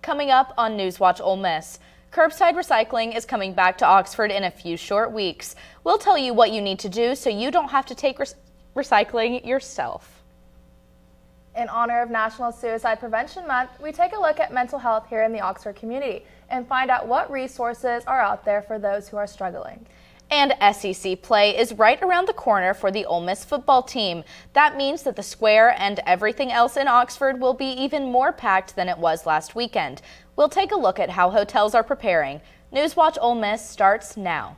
Coming up on NewsWatch Ole Miss, curbside recycling is coming back to Oxford in a few short weeks. We'll tell you what you need to do so you don't have to take recycling yourself. In honor of National Suicide Prevention Month, we take a look at mental health here in the Oxford community and find out what resources are out there for those who are struggling. And SEC play is right around the corner for the Ole Miss football team. That means that the square and everything else in Oxford will be even more packed than it was last weekend. We'll take a look at how hotels are preparing. NewsWatch Ole Miss starts now.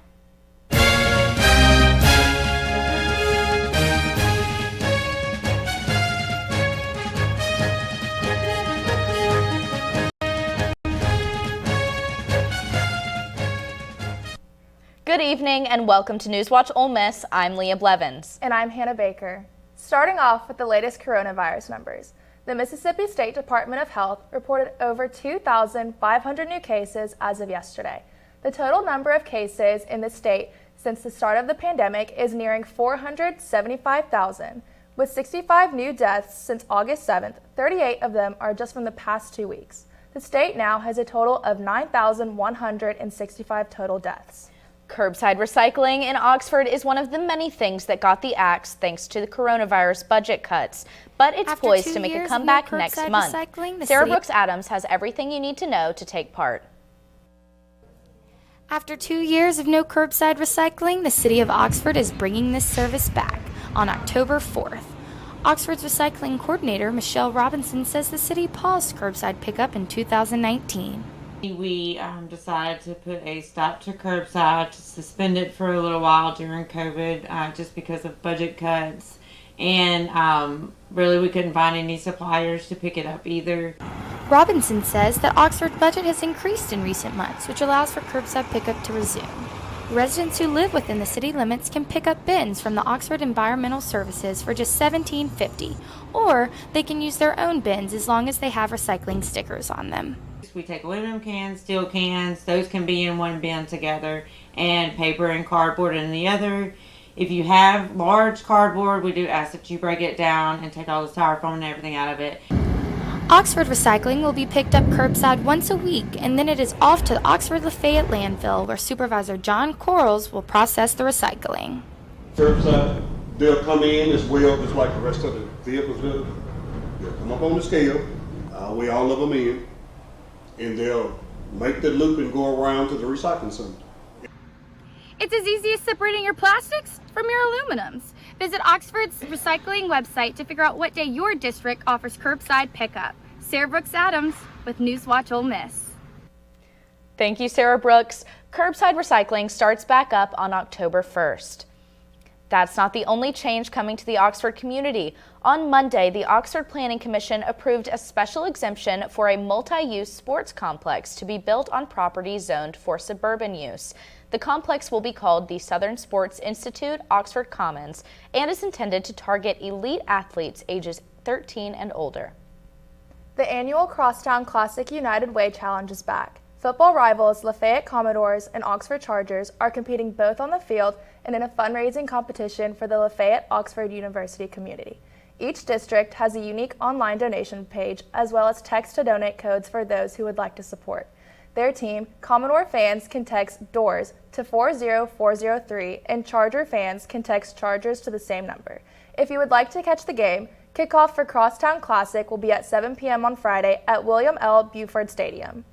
Good evening and welcome to NewsWatch Ole Miss. I'm Leah Blevins. And I'm Hannah Baker. Starting off with the latest coronavirus numbers. The Mississippi State Department of Health reported over 2,500 new cases as of yesterday. The total number of cases in the state since the start of the pandemic is nearing 475,000, with 65 new deaths since August 7th. 38 of them are just from the past 2 weeks. The state now has a total of 9,165 total deaths. Curbside recycling in Oxford is one of the many things that got the axe thanks to the coronavirus budget cuts, but it's poised to make a comeback next month. Sarah Brooks Adams has everything you need to know to take part. After 2 years of no curbside recycling, the city of Oxford is bringing this service back on October 4th. Oxford's recycling coordinator, Michelle Robinson, says the city paused curbside pickup in 2019. We decided to put a stop to curbside, to suspend it for a little while during COVID, just because of budget cuts. And really we couldn't find any suppliers to pick it up either. Robinson says that Oxford's budget has increased in recent months, which allows for curbside pickup to resume. Residents who live within the city limits can pick up bins from the Oxford Environmental Services for just $17.50, or they can use their own bins as long as they have recycling stickers on them. We take aluminum cans, steel cans, those can be in one bin together, and paper and cardboard in the other. If you have large cardboard, we do ask that you break it down and take all the styrofoam and everything out of it. Oxford recycling will be picked up curbside once a week, and then it is off to the Oxford Lafayette landfill, where Supervisor John Corals will process the recycling. Curbside, they'll come in as well, just like the rest of the vehicles do. They'll come up on the scale, weigh all of them in, and they'll make the loop and go around to the recycling center. It's as easy as separating your plastics from your aluminums. Visit Oxford's recycling website to figure out what day your district offers curbside pickup. Sarah Brooks Adams with NewsWatch Ole Miss. Thank you, Sarah Brooks. Curbside recycling starts back up on October 1st. That's not the only change coming to the Oxford community. On Monday, the Oxford Planning Commission approved a special exemption for a multi-use sports complex to be built on property zoned for suburban use. The complex will be called the Southern Sports Institute Oxford Commons and is intended to target elite athletes ages 13 and older. The annual Crosstown Classic United Way Challenge is back. Football rivals Lafayette Commodores and Oxford Chargers are competing both on the field and in a fundraising competition for the Lafayette Oxford University community. Each district has a unique online donation page as well as text-to-donate codes for those who would like to support. Their team, Commodore fans, can text DOORS to 40403 and Charger fans can text Chargers to the same number. If you would like to catch the game, kickoff for Crosstown Classic will be at 7 p.m. on Friday at William L. Buford Stadium.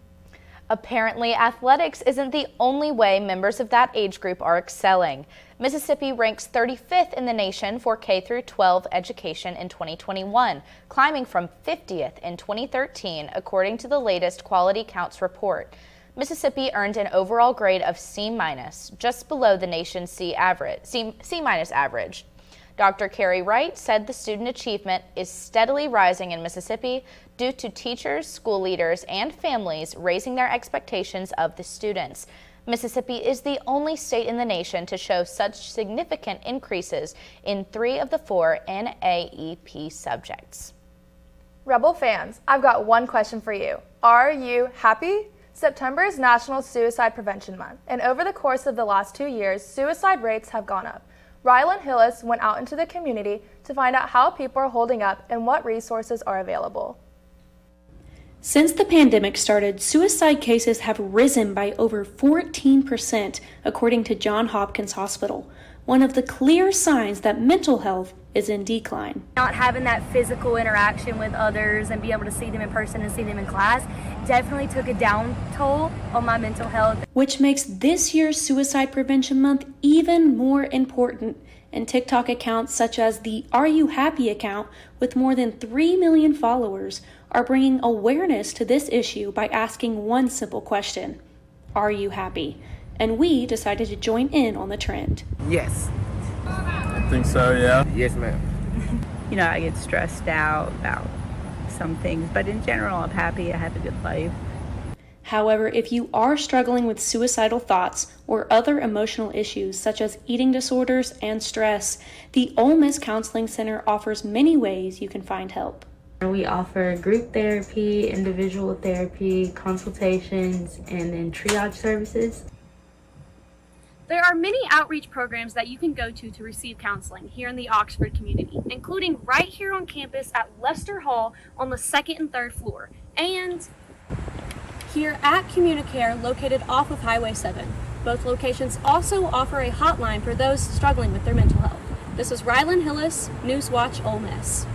Apparently, athletics isn't the only way members of that age group are excelling. Mississippi ranks 35th in the nation for K-12 education in 2021, climbing from 50th in 2013, according to the latest Quality Counts report. Mississippi earned an overall grade of C-, just below the nation's C- average. Dr. Carrie Wright said the student achievement is steadily rising in Mississippi due to teachers, school leaders, and families raising their expectations of the students. Mississippi is the only state in the nation to show such significant increases in 3 of the 4 NAEP subjects. Rebel fans, I've got one question for you. Are you happy? September is National Suicide Prevention Month, and over the course of the last 2 years, suicide rates have gone up. Rylan Hillis went out into the community to find out how people are holding up and what resources are available. Since the pandemic started, suicide cases have risen by over 14%, according to Johns Hopkins Hospital, one of the clear signs that mental health is in decline. Not having that physical interaction with others and be able to see them in person and see them in class definitely took a down toll on my mental health. Which makes this year's Suicide Prevention Month even more important. And TikTok accounts such as the Are You Happy account with more than 3 million followers are bringing awareness to this issue by asking one simple question: are you happy? And we decided to join in on the trend. Yes. I think so, yeah. Yes, ma'am. You know, I get stressed out about some things, but in general, I'm happy. I have a good life. However, if you are struggling with suicidal thoughts or other emotional issues such as eating disorders and stress, the Ole Miss Counseling Center offers many ways you can find help. We offer group therapy, individual therapy, consultations, and then triage services. There are many outreach programs that you can go to receive counseling here in the Oxford community, including right here on campus at Lester Hall on the 2nd and 3rd floor, and here at Communicare located off of Highway 7. Both locations also offer a hotline for those struggling with their mental health. This is Rylan Hillis, NewsWatch Ole Miss.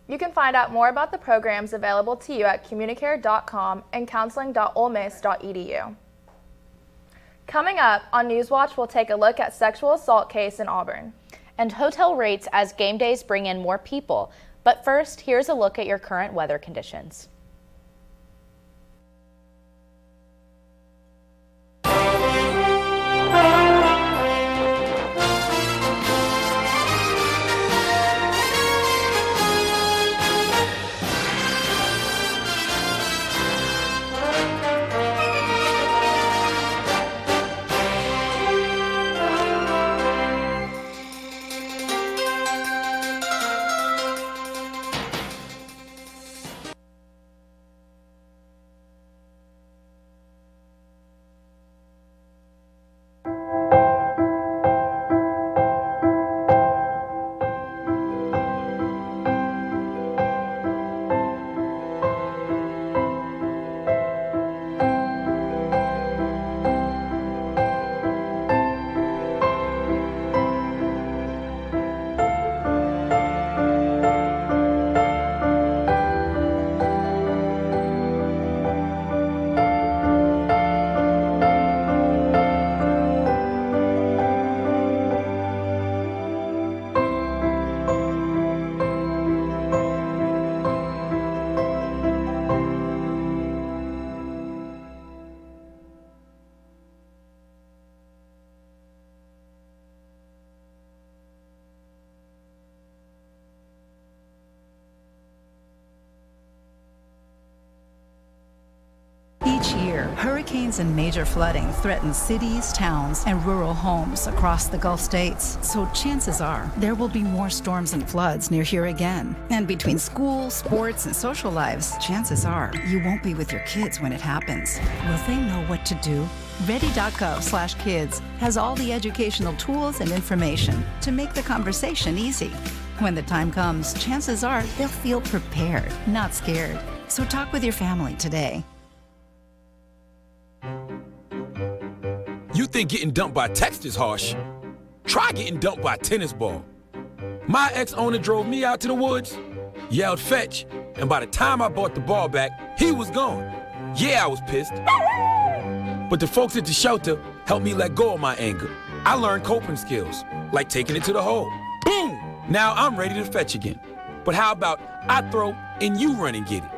You can find out more about the programs available to you at communicare.com and counseling.olemiss.edu. Coming up on NewsWatch, we'll take a look at sexual assault case in Auburn. And hotel rates as game days bring in more people. But first, here's a look at your current weather conditions. Each year, hurricanes and major flooding threaten cities, towns, and rural homes across the Gulf states. So chances are there will be more storms and floods near here again. And between school, sports, and social lives, chances are you won't be with your kids when it happens. Will they know what to do? Ready.gov/kids has all the educational tools and information to make the conversation easy. When the time comes, chances are they'll feel prepared, not scared. So talk with your family today. You think getting dumped by text is harsh? Try getting dumped by a tennis ball. My ex-owner drove me out to the woods, yelled fetch, and by the time I brought the ball back, he was gone. Yeah, I was pissed. But the folks at the shelter helped me let go of my anger. I learned coping skills, like taking it to the hole. Boom! Now I'm ready to fetch again. But how about I throw and you run and get it?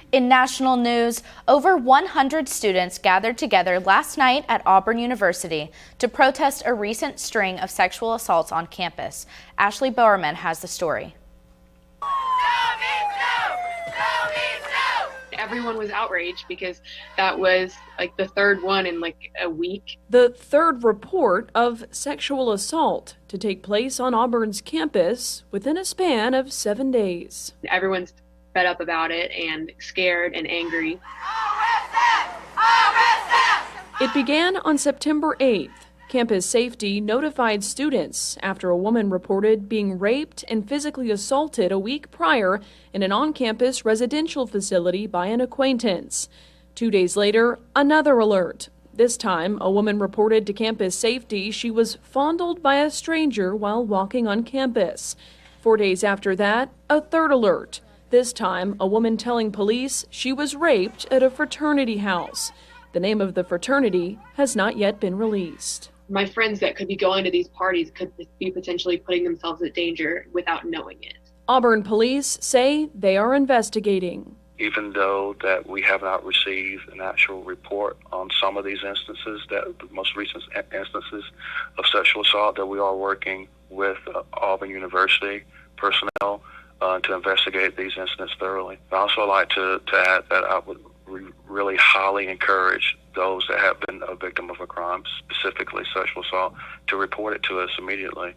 In national news, over 100 students gathered together last night at Auburn University to protest a recent string of sexual assaults on campus. Ashley Bowerman has the story. Everyone was outraged because that was like the third one in like a week. The third report of sexual assault to take place on Auburn's campus within a span of 7 days. Everyone's fed up about it and scared and angry. It began on September 8th. Campus safety notified students after a woman reported being raped and physically assaulted a week prior in an on-campus residential facility by an acquaintance. 2 days later, another alert. This time, a woman reported to campus safety she was fondled by a stranger while walking on campus. 4 days after that, a third alert. This time, a woman telling police she was raped at a fraternity house. The name of the fraternity has not yet been released. My friends that could be going to these parties could be potentially putting themselves at danger without knowing it. Auburn police say they are investigating. Even though that we have not received an actual report on some of these instances, that the most recent instances of sexual assault, that we are working with Auburn University personnel to investigate these incidents thoroughly. I'd also like to add that I would really highly encourage those that have been a victim of a crime, specifically sexual assault, to report it to us immediately.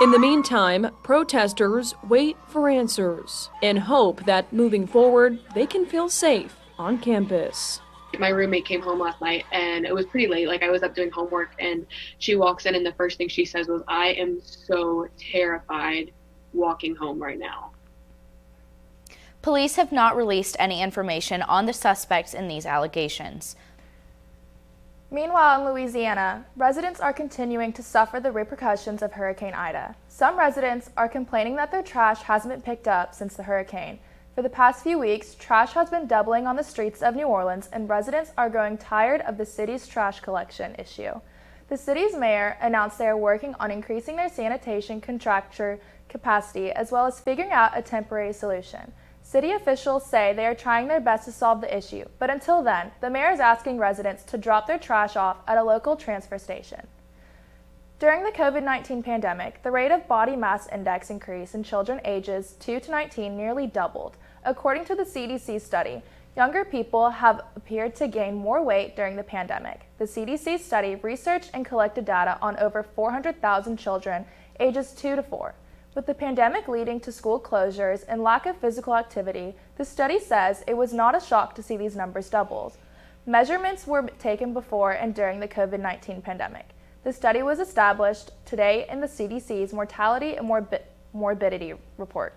In the meantime, protesters wait for answers in hope that moving forward, they can feel safe on campus. My roommate came home last night and it was pretty late. Like I was up doing homework and she walks in and the first thing she says was, "I am so terrified walking home right now." Police have not released any information on the suspects in these allegations. Meanwhile, in Louisiana, residents are continuing to suffer the repercussions of Hurricane Ida. Some residents are complaining that their trash hasn't been picked up since the hurricane. For the past few weeks, trash has been doubling on the streets of New Orleans, and residents are growing tired of the city's trash collection issue. The city's mayor announced they are working on increasing their sanitation contractor capacity as well as figuring out a temporary solution. City officials say they are trying their best to solve the issue, but until then, the mayor is asking residents to drop their trash off at a local transfer station. During the COVID-19 pandemic, the rate of body mass index increase in children ages 2 to 19 nearly doubled. According to the CDC study, younger people have appeared to gain more weight during the pandemic. The CDC study researched and collected data on over 400,000 children ages 2 to 4. With the pandemic leading to school closures and lack of physical activity, the study says it was not a shock to see these numbers double. Measurements were taken before and during the COVID-19 pandemic. The study was established today in the CDC's Mortality and Morbidity Report.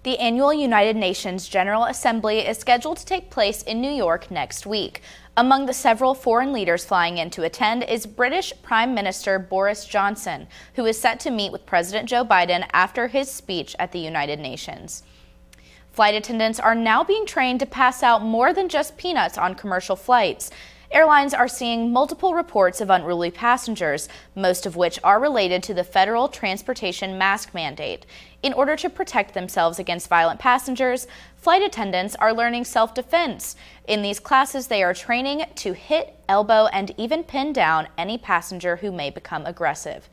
The annual United Nations General Assembly is scheduled to take place in New York next week. Among the several foreign leaders flying in to attend is British Prime Minister Boris Johnson, who is set to meet with President Joe Biden after his speech at the United Nations. Flight attendants are now being trained to pass out more than just peanuts on commercial flights. Airlines are seeing multiple reports of unruly passengers, most of which are related to the federal transportation mask mandate. In order to protect themselves against violent passengers, flight attendants are learning self-defense. In these classes, they are training to hit, elbow, and even pin down any passenger who may become aggressive.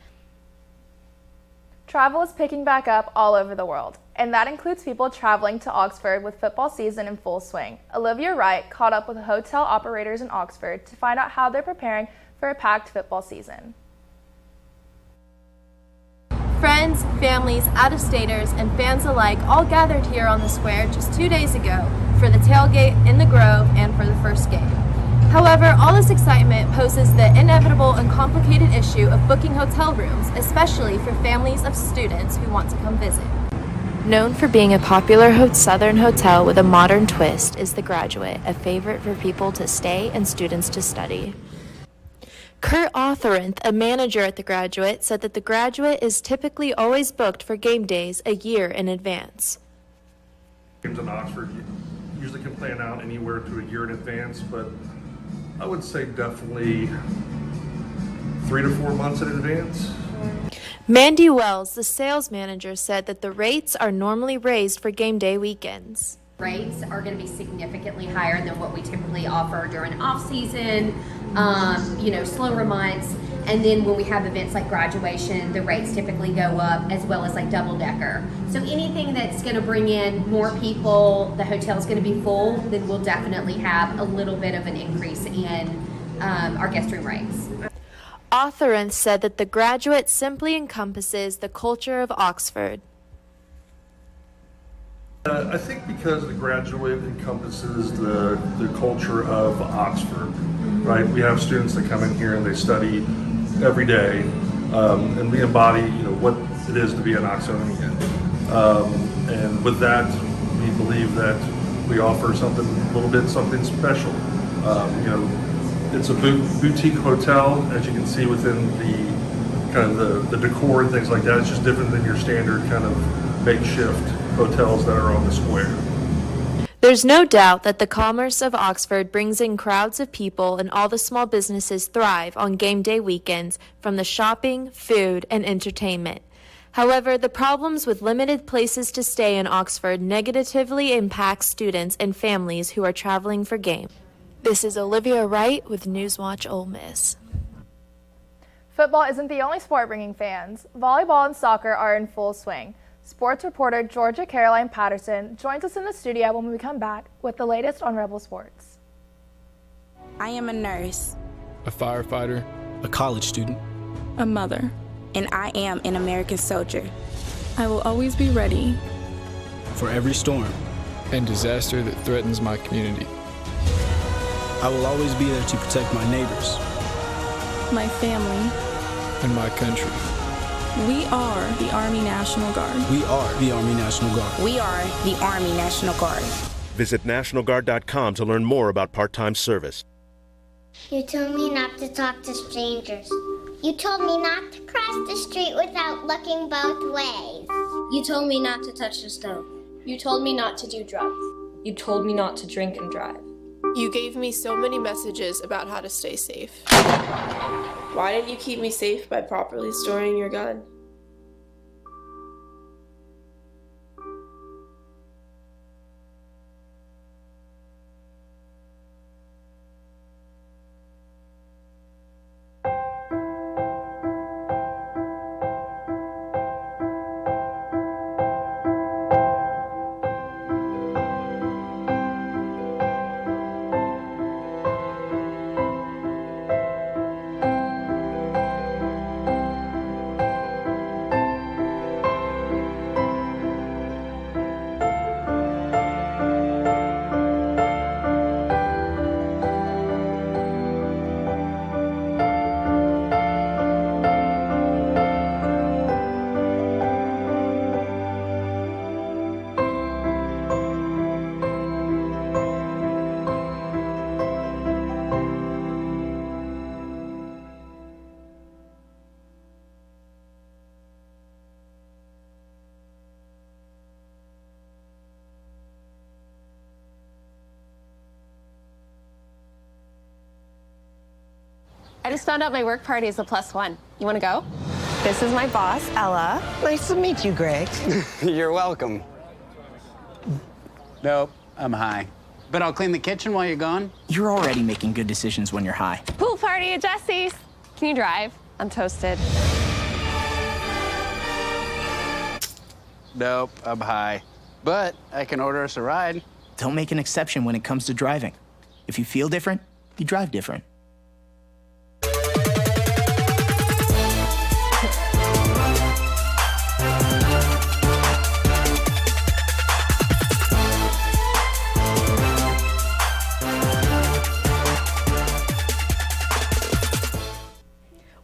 Travel is picking back up all over the world, and that includes people traveling to Oxford with football season in full swing. Olivia Wright caught up with hotel operators in Oxford to find out how they're preparing for a packed football season. Friends, families, out-of-staters, and fans alike all gathered here on the square just 2 days ago for the tailgate in the Grove and for the first game. However, all this excitement poses the inevitable and complicated issue of booking hotel rooms, especially for families of students who want to come visit. Known for being a popular Southern hotel with a modern twist is the Graduate, a favorite for people to stay and students to study. Kurt Authorinth, a manager at the Graduate, said that the Graduate is typically always booked for game days a year in advance. Games in Oxford usually can plan out anywhere to a year in advance, but I would say definitely 3 to 4 months in advance. Mandy Wells, the sales manager, said that the rates are normally raised for game day weekends. Rates are going to be significantly higher than what we typically offer during off-season, slower months. And then when we have events like graduation, the rates typically go up, as well as like double-decker. So anything something that's going to bring in more people, the hotel's going to be full, then we'll definitely have a little bit of an increase in our guest room rates. Authorance said that the graduate simply encompasses the culture of Oxford. I think because the graduate encompasses the culture of Oxford, right? We have students that come in here and they study every day, and we embody, what it is to be an Oxonian. And with that, we believe that we offer something special. It's a boutique hotel, as you can see within the kind of the decor and things like that. It's just different than your standard kind of makeshift hotels that are on the square. There's no doubt that the commerce of Oxford brings in crowds of people, and all the small businesses thrive on game day weekends from the shopping, food, and entertainment. However, the problems with limited places to stay in Oxford negatively impact students and families who are traveling for games. This is Olivia Wright with NewsWatch Ole Miss. Football isn't the only sport bringing fans. Volleyball and soccer are in full swing. Sports reporter Georgia Caroline Patterson joins us in the studio when we come back with the latest on Rebel Sports. I am a nurse, A firefighter, a college student, a mother, and I am an American soldier. I will always be ready for every storm and disaster that threatens my community. I will always be there to protect my neighbors, my family, and my country. We are the Army National Guard. We are the Army National Guard. We are the Army National Guard. Visit nationalguard.com to learn more about part-time service. You told me not to talk to strangers. You told me not to cross the street without looking both ways. You told me not to touch the stove. You told me not to do drugs. You told me not to drink and drive. You gave me so many messages about how to stay safe. Why didn't you keep me safe by properly storing your gun? I just found out my work party is a +1. You want to go? This is my boss, Ella. Nice to meet you, Greg. You're welcome. Nope, I'm high. But I'll clean the kitchen while you're gone. You're already making good decisions when you're high. Pool party at Jesse's. Can you drive? I'm toasted. Nope, I'm high. But I can order us a ride. Don't make an exception when it comes to driving. If you feel different, you drive different.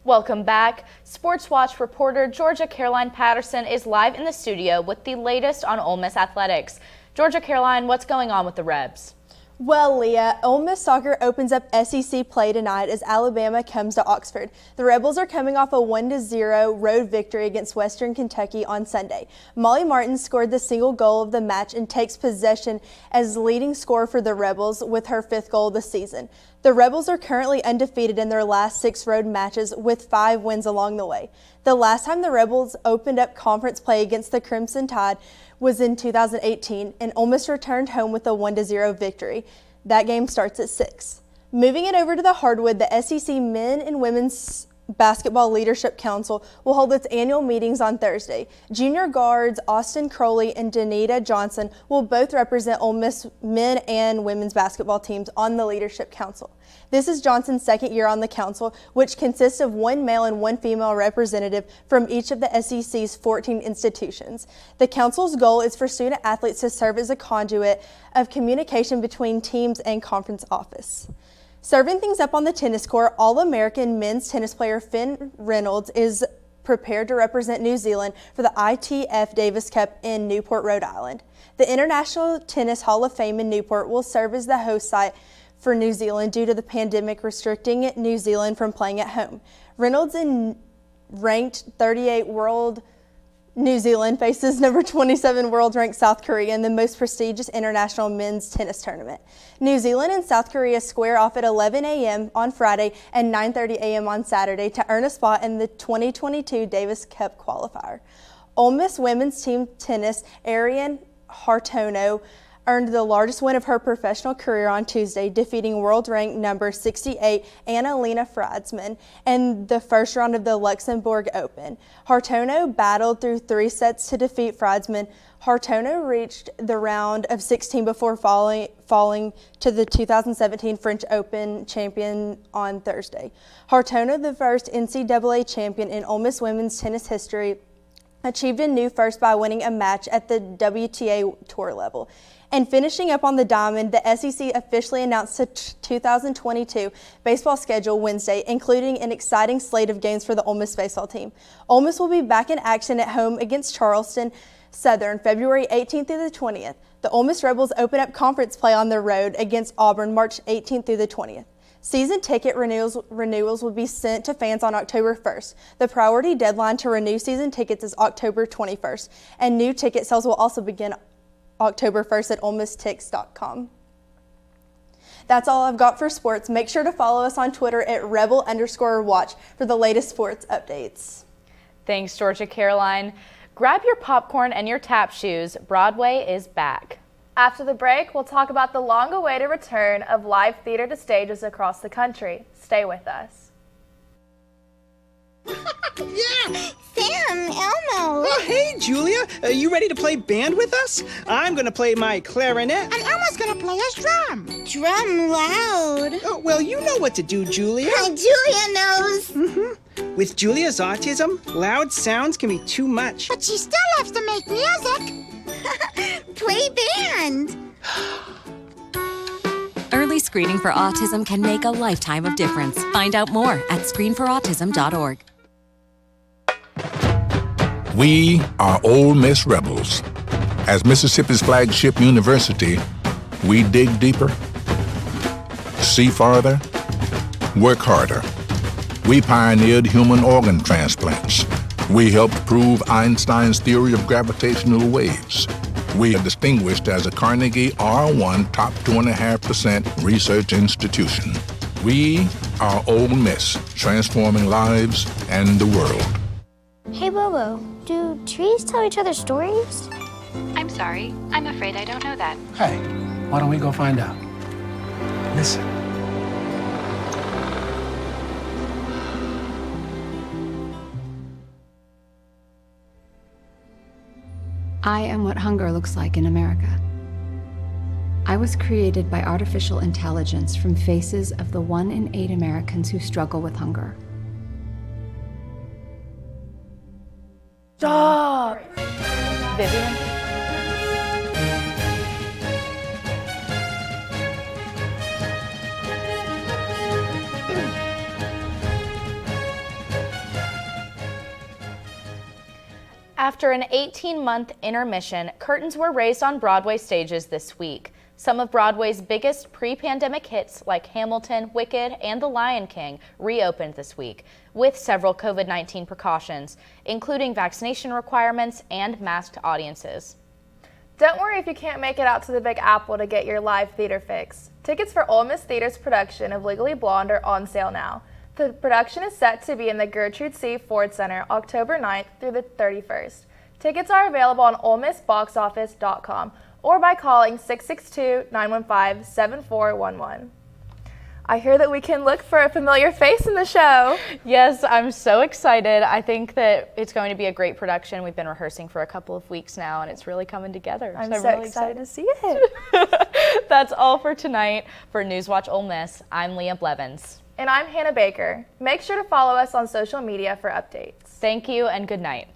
Welcome back. Sports Watch reporter Georgia Caroline Patterson is live in the studio with the latest on Ole Miss athletics. Georgia Caroline, what's going on with the Rebs? Well, Leah, Ole Miss soccer opens up SEC play tonight as Alabama comes to Oxford. The Rebels are coming off a 1-0 road victory against Western Kentucky on Sunday. Molly Martin scored the single goal of the match and takes possession as leading scorer for the Rebels with her 5th goal of the season. The Rebels are currently undefeated in their last 6 road matches with 5 wins along the way. The last time the Rebels opened up conference play against the Crimson Tide was in 2018, and Ole Miss returned home with a 1-0 victory. That game starts at 6. Moving it over to the hardwood, the SEC men and women's Basketball Leadership Council will hold its annual meetings on Thursday. Junior guards Austin Crowley and Danita Johnson will both represent Ole Miss men and women's basketball teams on the Leadership Council. This is Johnson's second year on the council, which consists of one male and one female representative from each of the SEC's 14 institutions. The council's goal is for student athletes to serve as a conduit of communication between teams and conference office. Serving things up on the tennis court, All-American men's tennis player Finn Reynolds is prepared to represent New Zealand for the ITF Davis Cup in Newport, Rhode Island. The International Tennis Hall of Fame in Newport will serve as the host site for New Zealand due to the pandemic restricting New Zealand from playing at home. Reynolds, in ranked 38 world New Zealand, faces number 27 world ranked South Korea in the most prestigious international men's tennis tournament. New Zealand and South Korea square off at 11 a.m. on Friday and 9:30 a.m. on Saturday to earn a spot in the 2022 Davis Cup qualifier. Ole Miss women's team tennis Ariane Hartono earned the largest win of her professional career on Tuesday, defeating world-ranked number 68 Anna-Lena Fradsman in the first round of the Luxembourg Open. Hartono battled through 3 sets to defeat Fradsman. Hartono reached the round of 16 before falling to the 2017 French Open champion on Thursday. Hartono, the first NCAA champion in Ole Miss women's tennis history, achieved a new first by winning a match at the WTA tour level. And finishing up on the diamond, the SEC officially announced the 2022 baseball schedule Wednesday, including an exciting slate of games for the Ole Miss baseball team. Ole Miss will be back in action at home against Charleston Southern February 18th through the 20th. The Ole Miss Rebels open up conference play on the road against Auburn March 18th through the 20th. Season ticket renewals will be sent to fans on October 1st. The priority deadline to renew season tickets is October 21st, and new ticket sales will also begin October 1st at OleMissTix.com. That's all I've got for sports. Make sure to follow us on Twitter at rebel_watch for the latest sports updates. Thanks, Georgia Caroline. Grab your popcorn and your tap shoes. Broadway is back. After the break, we'll talk about the long-awaited return of live theater to stages across the country. Stay with us. Yeah! Sam, Elmo! Oh, hey, Julia! You ready to play band with us? I'm gonna play my clarinet. And Elmo's gonna play his drum. Drum loud. Oh, well, you know what to do, Julia. Julia knows. Mm-hmm. With Julia's autism, loud sounds can be too much. But she still loves to make music. Play band. Early screening for autism can make a lifetime of difference. Find out more at screenforautism.org. We are Ole Miss Rebels. As Mississippi's flagship university, we dig deeper, see farther, work harder. We pioneered human organ transplants. We helped prove Einstein's theory of gravitational waves. We are distinguished as a Carnegie R1 top 2.5% research institution. We are Ole Miss, transforming lives and the world. Hey, Bobo, do trees tell each other stories? I'm sorry. I'm afraid I don't know that. Hey, why don't we go find out? Listen. I am what hunger looks like in America. I was created by artificial intelligence from faces of the 1 in 8 Americans who struggle with hunger. Stop! Vivian? After an 18-month intermission, curtains were raised on Broadway stages this week. Some of Broadway's biggest pre-pandemic hits like Hamilton, Wicked, and The Lion King reopened this week with several COVID-19 precautions, including vaccination requirements and masked audiences. Don't worry if you can't make it out to the Big Apple to get your live theater fix. Tickets for Ole Miss Theater's production of Legally Blonde are on sale now. The production is set to be in the Gertrude C. Ford Center October 9th through the 31st. Tickets are available on OleMissBoxOffice.com or by calling 662-915-7411. I hear that we can look for a familiar face in the show. Yes, I'm so excited. I think that it's going to be a great production. We've been rehearsing for a couple of weeks now, and it's really coming together. I'm so really excited to see it. That's all for tonight. For NewsWatch Ole Miss, I'm Leah Blevins. And I'm Hannah Baker. Make sure to follow us on social media for updates. Thank you and good night.